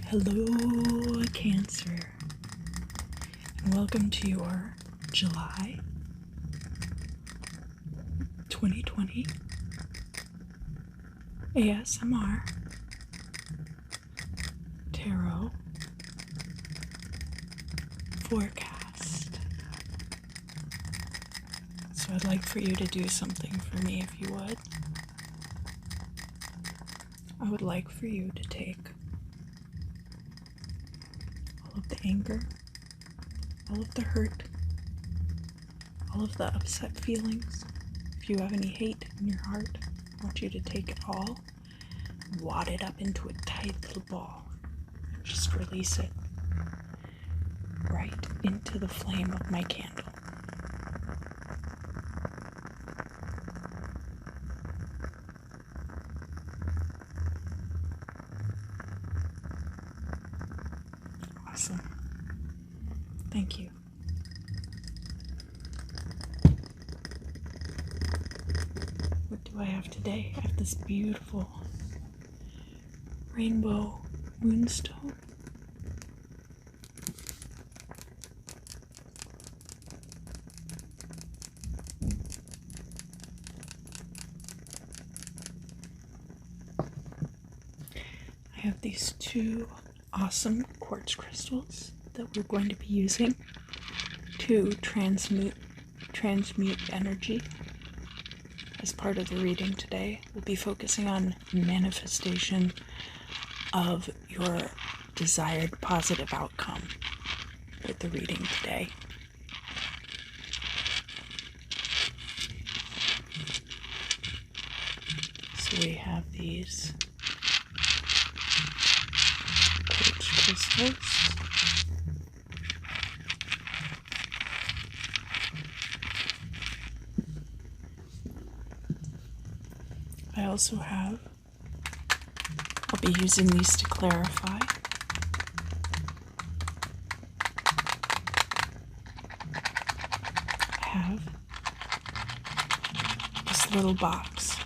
Hello, Cancer, and welcome to your July 2020 ASMR Tarot forecast. So I'd like for you to do something for me if you would. I would like for you to take all of the anger, all of the hurt, all of the upset feelings. If you have any hate in your heart, I want you to take it all, wad it up into a tight little ball, and just release it right into the flame of my candle. Awesome. Thank you. What do I have today? I have this beautiful rainbow moonstone. I have these two awesome quartz crystals that we're going to be using to transmute energy. As part of the reading today, we'll be focusing on manifestation of your desired positive outcome with the reading today. So we have these quartz crystals. I also have, I'll be using these to clarify. I have this little box.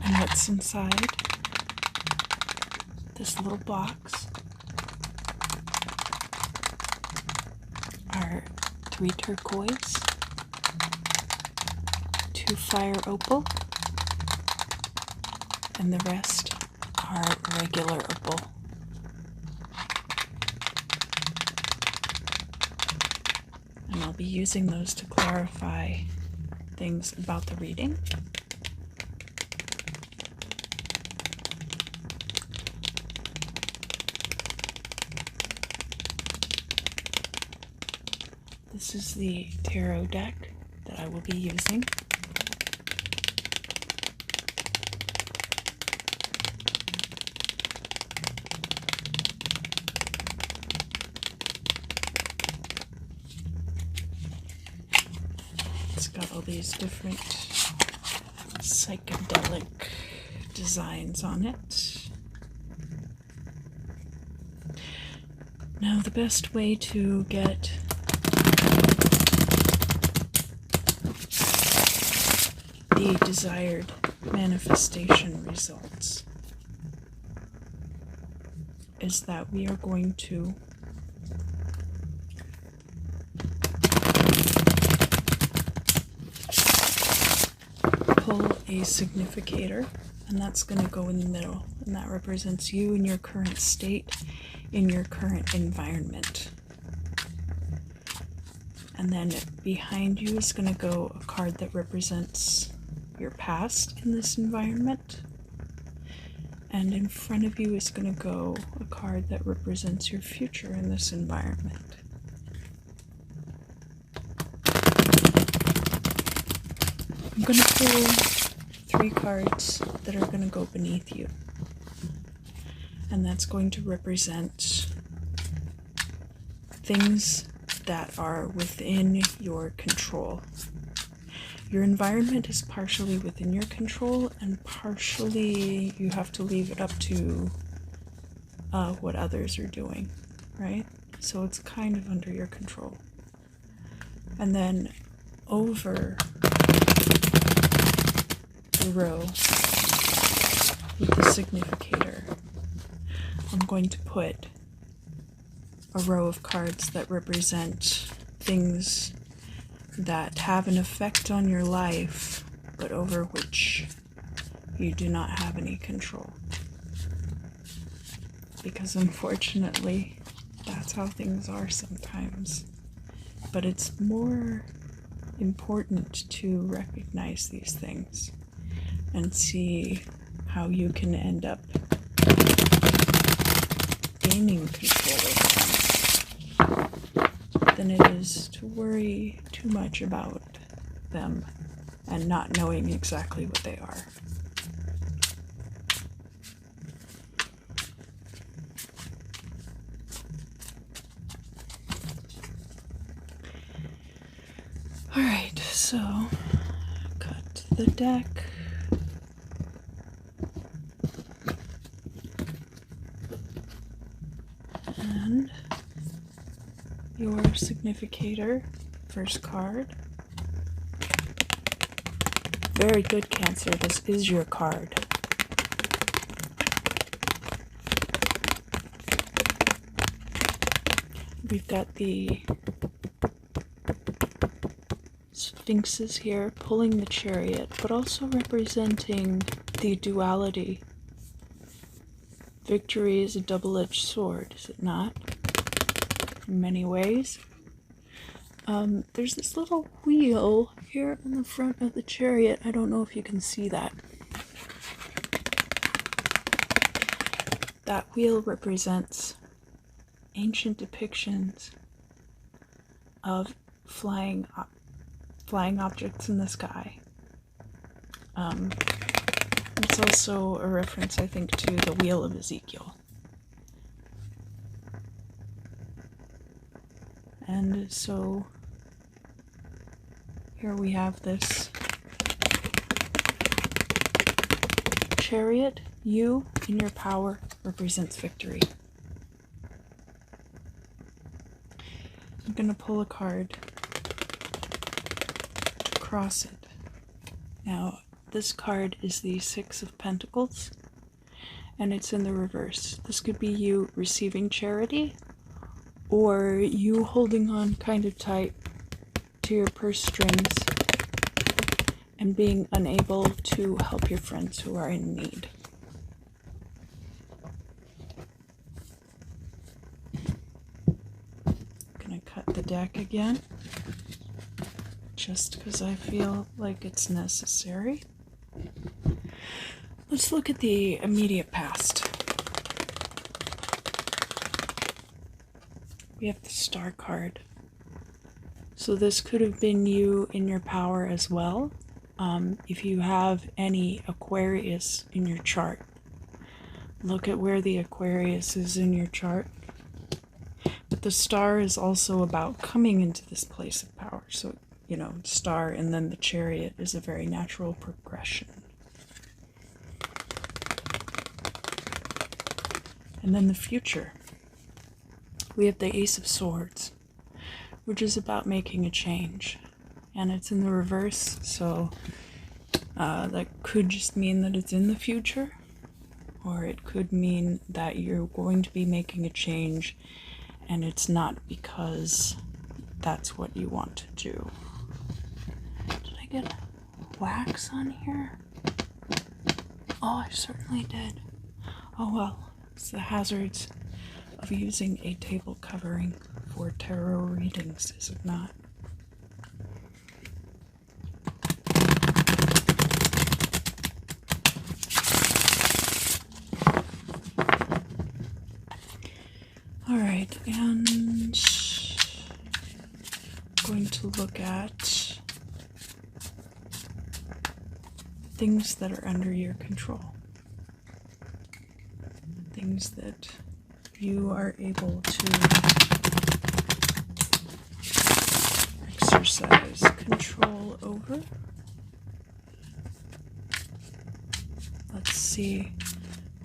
And what's inside this little box are 3 turquoise, 2 fire opal, and the rest are regular opal. And I'll be using those to clarify things about the reading. This is the tarot deck that I will be using. It's got all these different psychedelic designs on it. Now, the best way to get the desired manifestation results is that we are going to pull a significator, and that's going to go in the middle, and that represents you in your current state, in your current environment. And then behind you is going to go a card that represents your past in this environment. And in front of you is going to go a card that represents your future in this environment. I'm going to pull 3 cards that are going to go beneath you. And that's going to represent things that are within your control. Your environment is partially within your control, and partially you have to leave it up to what others are doing, right? So it's kind of under your control. And then over the row with the significator, I'm going to put a row of cards that represent things that have an effect on your life, but over which you do not have any control. Because unfortunately, that's how things are sometimes. But it's more important to recognize these things and see how you can end up gaining control over them than it is to worry too much about them and not knowing exactly what they are. Alright, so cut the deck. And your significator, first card. Very good, Cancer. This is your card. We've got the Sphinxes here pulling the Chariot, but also representing the duality. Victory is a double-edged sword, is it not? In many ways. There's this little wheel here on the front of the Chariot. I don't know if you can see that. That wheel represents ancient depictions of flying objects in the sky. It's also a reference, I think, to the Wheel of Ezekiel. And so here we have this Chariot. You, in your power, represents victory. I'm going to pull a card to cross it. Now, this card is the Six of Pentacles, and it's in the reverse. This could be you receiving charity, or you holding on kind of tight to your purse strings and being unable to help your friends who are in need. I'm gonna cut the deck again, just because I feel like it's necessary. Let's look at the immediate past. We have the Star card. So this could have been you in your power as well. If you have any Aquarius in your chart, look at where the Aquarius is in your chart. But the Star is also about coming into this place of power. So, you know, Star and then the Chariot is a very natural progression. And then the future. We have the Ace of Swords, which is about making a change. And it's in the reverse, so that could just mean that it's in the future, or it could mean that you're going to be making a change and it's not because that's what you want to do. Did I get wax on here? Oh, I certainly did. Oh well, it's the hazards of using a table covering for tarot readings, is it not? Alright, and I'm going to look at things that are under your control. Things that you are able to exercise control over. Let's see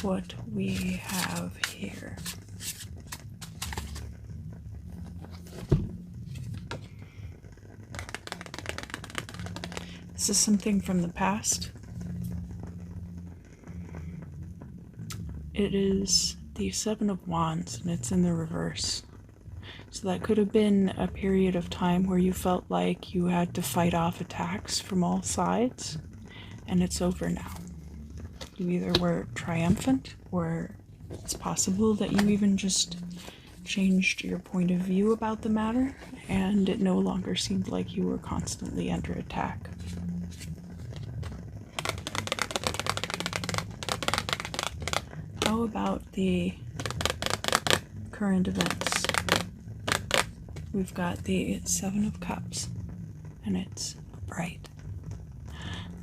what we have here. This is something from the past. it is the Seven of Wands, and it's in the reverse. So that could have been a period of time where you felt like you had to fight off attacks from all sides, and it's over now. You either were triumphant, or it's possible that you even just changed your point of view about the matter, and it no longer seemed like you were constantly under attack. How about the current events? We've got the Seven of Cups, and it's upright.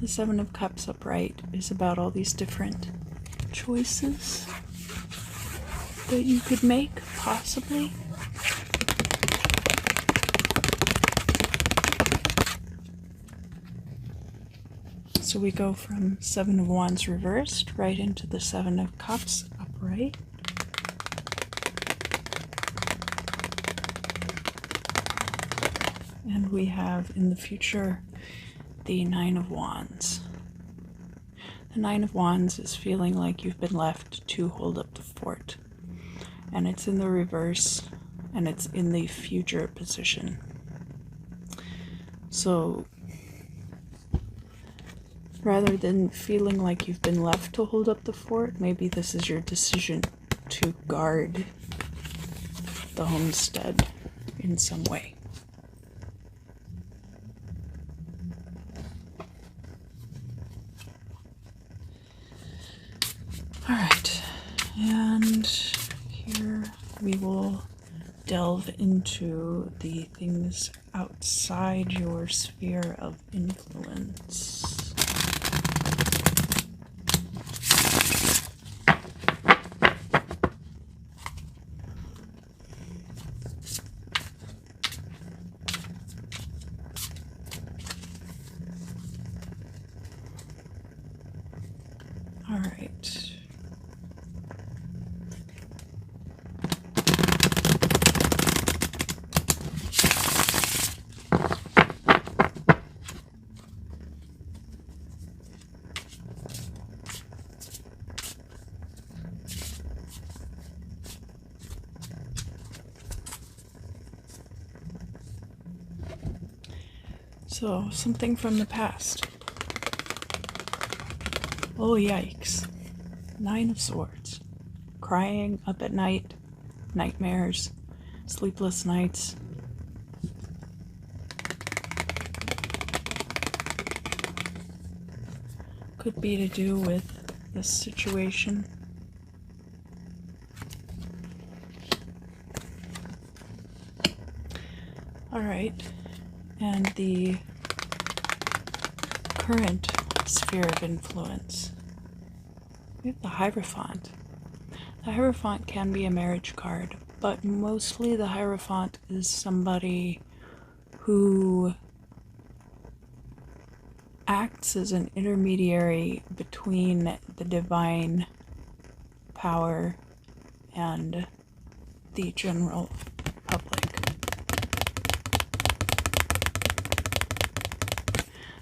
The Seven of Cups upright is about all these different choices that you could make, possibly. So we go from Seven of Wands reversed right into the Seven of Cups upright. And we have in the future the Nine of Wands. The Nine of Wands is feeling like you've been left to hold up the fort. And it's in the reverse, and it's in the future position. So rather than feeling like you've been left to hold up the fort, maybe this is your decision to guard the homestead in some way. Alright, and here we will delve into the things outside your sphere of influence. All right. So, something from the past. Oh, yikes. Nine of Swords. Crying up at night, nightmares, sleepless nights. Could be to do with this situation. Alright, and the current sphere of influence. We have the Hierophant. The Hierophant can be a marriage card, but mostly the Hierophant is somebody who acts as an intermediary between the divine power and the general public.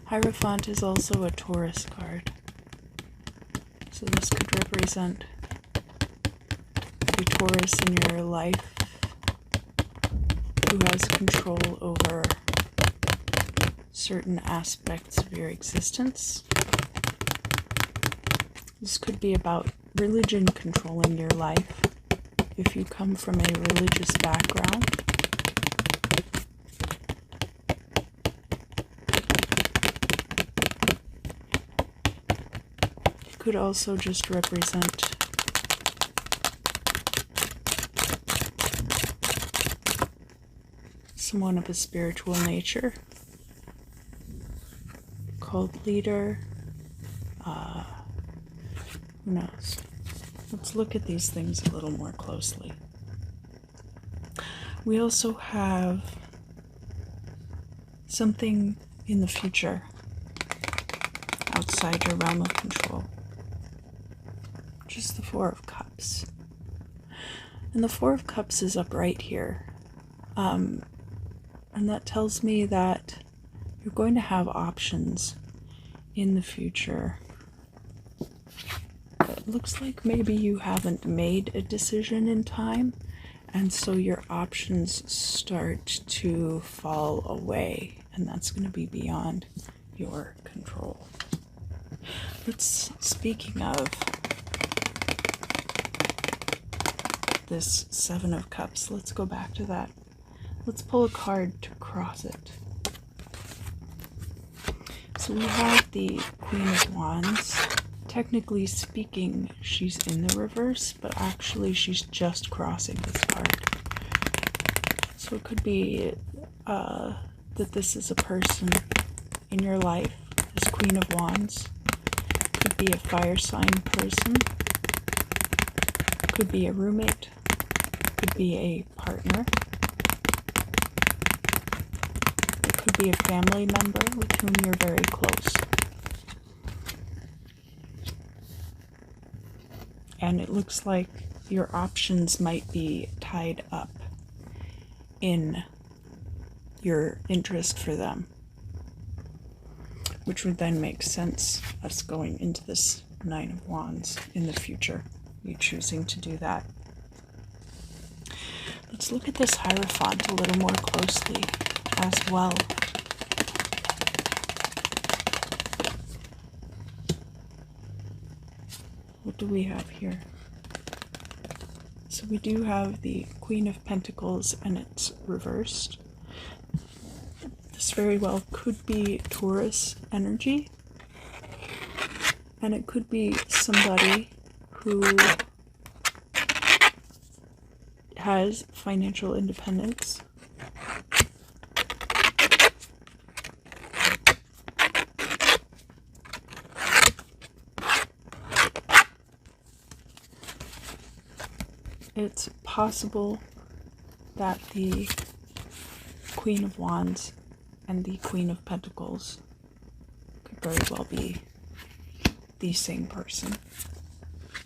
Hierophant is also a Taurus card. So this could represent the Taurus in your life who has control over certain aspects of your existence. This could be about religion controlling your life if you come from a religious background. It could also just represent someone of a spiritual nature, cult leader, who knows? Let's look at these things a little more closely. We also have something in the future outside your realm of control. Just the Four of Cups. And the Four of Cups is upright here. And that tells me that you're going to have options in the future. But looks like maybe you haven't made a decision in time, and so your options start to fall away, and that's going to be beyond your control. Speaking of this Seven of Cups, let's go back to that. Let's pull a card to cross it. So we have the Queen of Wands. Technically speaking, she's in the reverse, but actually she's just crossing this card. So it could be that this is a person in your life, this Queen of Wands. Could be a fire sign person. Could be a roommate. Could be a partner. It could be a family member with whom you're very close. And it looks like your options might be tied up in your interest for them, which would then make sense us going into this Nine of Wands in the future, you choosing to do that. Let's look at this Hierophant a little more closely as well. What do we have here? So we do have the Queen of Pentacles, and it's reversed. This very well could be Taurus energy, and it could be somebody who has financial independence. It's possible that the Queen of Wands and the Queen of Pentacles could very well be the same person.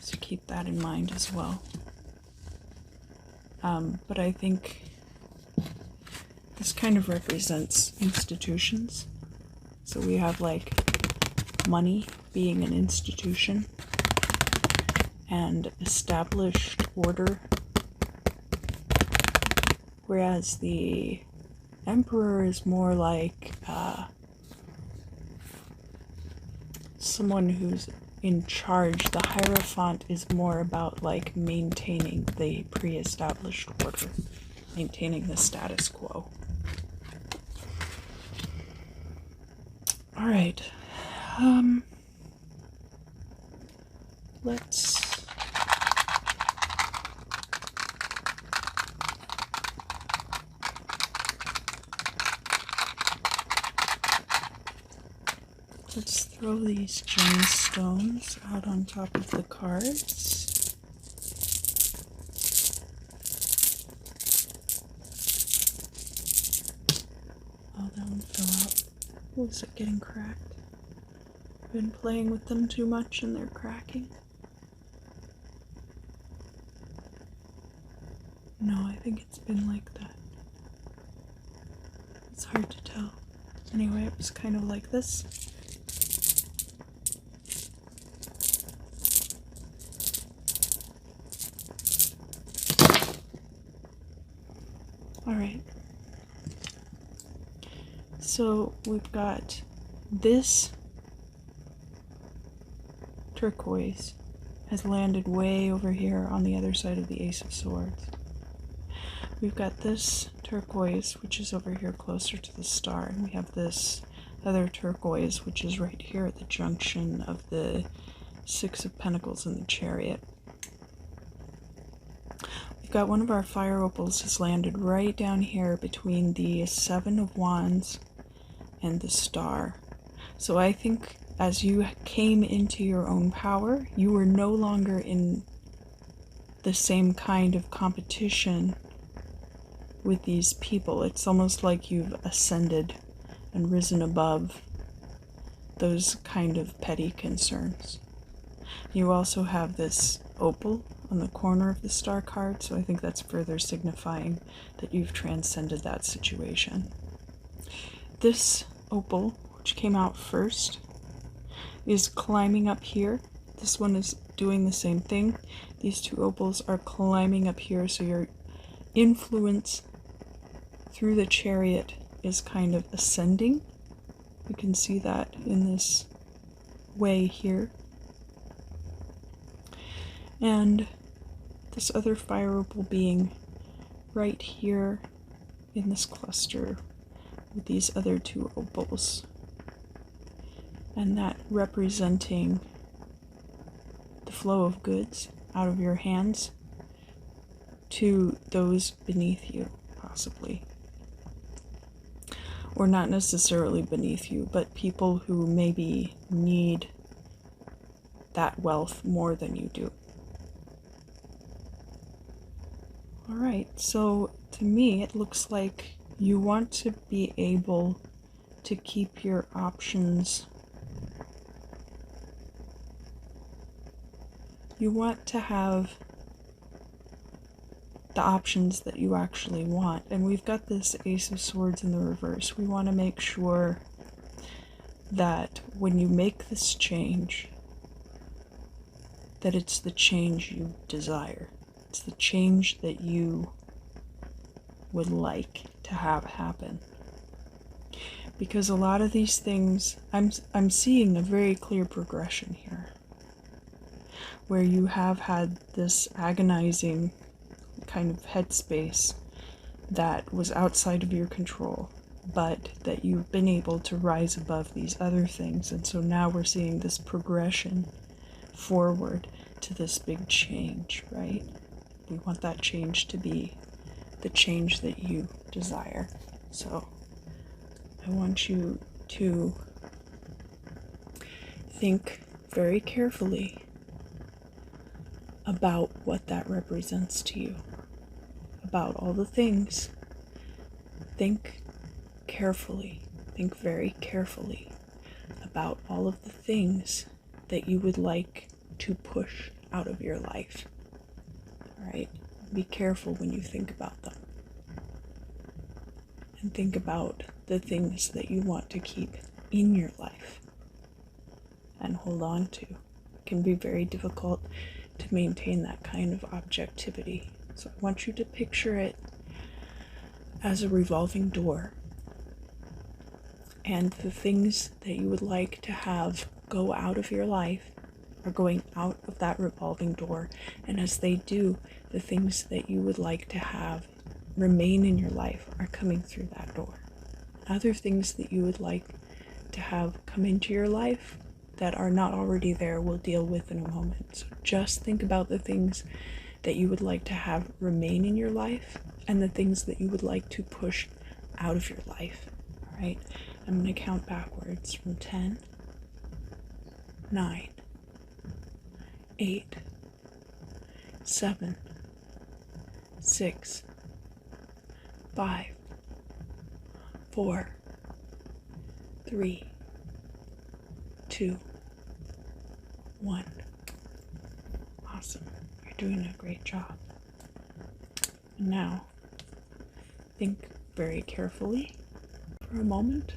So keep that in mind as well. But I think this kind of represents institutions. So we have like money being an institution and established order, whereas the Emperor is more like someone who's in charge. The Hierophant is more about like maintaining the pre-established order, maintaining the status quo. All right, let's throw these gemstones out on top of the cards. Oh, that one fell out. Oh, is it getting cracked? I've been playing with them too much and they're cracking. No, I think it's been like that. It's hard to tell. Anyway, it was kind of like this. Alright, so we've got this turquoise has landed way over here on the other side of the Ace of Swords. We've got this turquoise, which is over here closer to the star, and we have this other turquoise, which is right here at the junction of the Six of Pentacles and the Chariot. Got one of our fire opals has landed right down here between the Seven of Wands and the Star. So I think as you came into your own power, you were no longer in the same kind of competition with these people. It's almost like you've ascended and risen above those kind of petty concerns. You also have this opal on the corner of the star card, so I think that's further signifying that you've transcended that situation. This opal, which came out first, is climbing up here. This one is doing the same thing. These two opals are climbing up here, so your influence through the chariot is kind of ascending. You can see that in this way here. And this other fire opal being right here in this cluster with these other two opals. And that representing the flow of goods out of your hands to those beneath you, possibly. Or not necessarily beneath you, but people who maybe need that wealth more than you do. Alright, so to me it looks like you want to be able to keep your options. You want to have the options that you actually want. And we've got this Ace of Swords in the reverse. We want to make sure that when you make this change, that it's the change you desire. It's the change that you would like to have happen. Because a lot of these things, I'm seeing a very clear progression here, where you have had this agonizing kind of headspace that was outside of your control, but that you've been able to rise above these other things. And so now we're seeing this progression forward to this big change, right? We want that change to be the change that you desire. So I want you to think very carefully about what that represents to you, about all the things. Think carefully, think very carefully about all of the things that you would like to push out of your life. All right? Be careful when you think about them. And think about the things that you want to keep in your life and hold on to. It can be very difficult to maintain that kind of objectivity. So I want you to picture it as a revolving door. And the things that you would like to have go out of your life are going out of that revolving door. And as they do, the things that you would like to have remain in your life are coming through that door. Other things that you would like to have come into your life that are not already there we'll deal with in a moment. So just think about the things that you would like to have remain in your life and the things that you would like to push out of your life. All right? I'm going to count backwards from 10, 9, 8, 7, 6, 5, 4, 3, 2, 1. Awesome. You're doing a great job. And now, think very carefully for a moment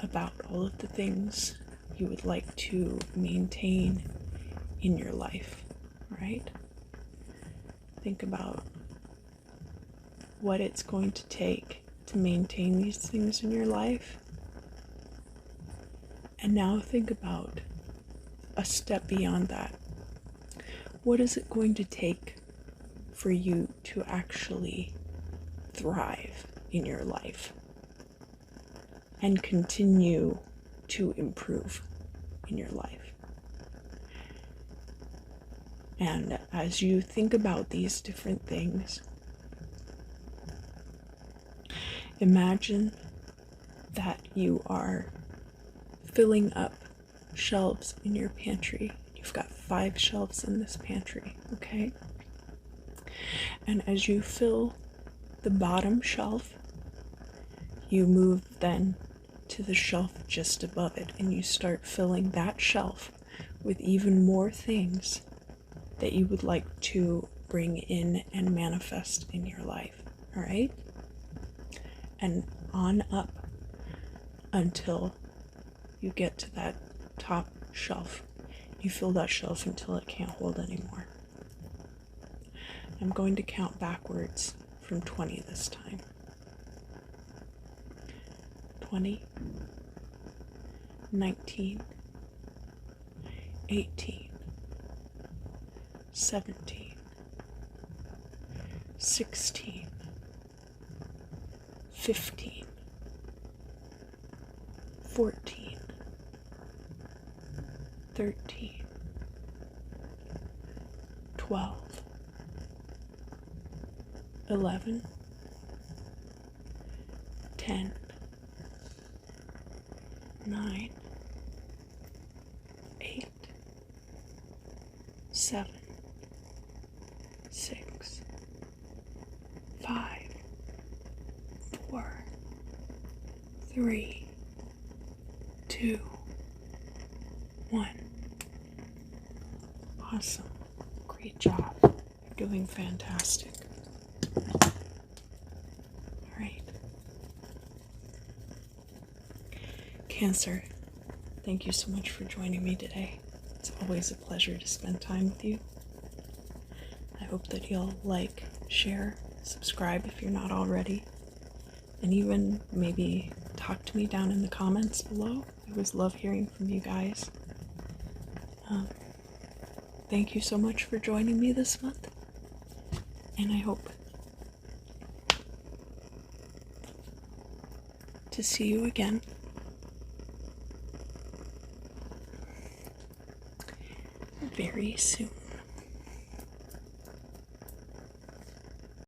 about all of the things you would like to maintain in your life, right? Think about what it's going to take to maintain these things in your life. And now think about a step beyond that. What is it going to take for you to actually thrive in your life and continue to improve in your life? And as you think about these different things, imagine that you are filling up shelves in your pantry. You've got 5 shelves in this pantry, okay? And as you fill the bottom shelf, you move then to the shelf just above it, and you start filling that shelf with even more things that you would like to bring in and manifest in your life, all right? And on up until you get to that top shelf. You fill that shelf until it can't hold anymore. I'm going to count backwards from 20 this time. 20, 19, 18, 17, 16, 15, 14, 13, 12, 11, 10, 9, 8, 7, 6, 5, 4, 3, 2, 1. Awesome. Great job. You're doing fantastic. All right. Cancer, thank you so much for joining me today. It's always a pleasure to spend time with you. I hope that you'll like, share, subscribe if you're not already, and even maybe talk to me down in the comments below. I always love hearing from you guys. Thank you so much for joining me this month, and I hope to see you again very soon.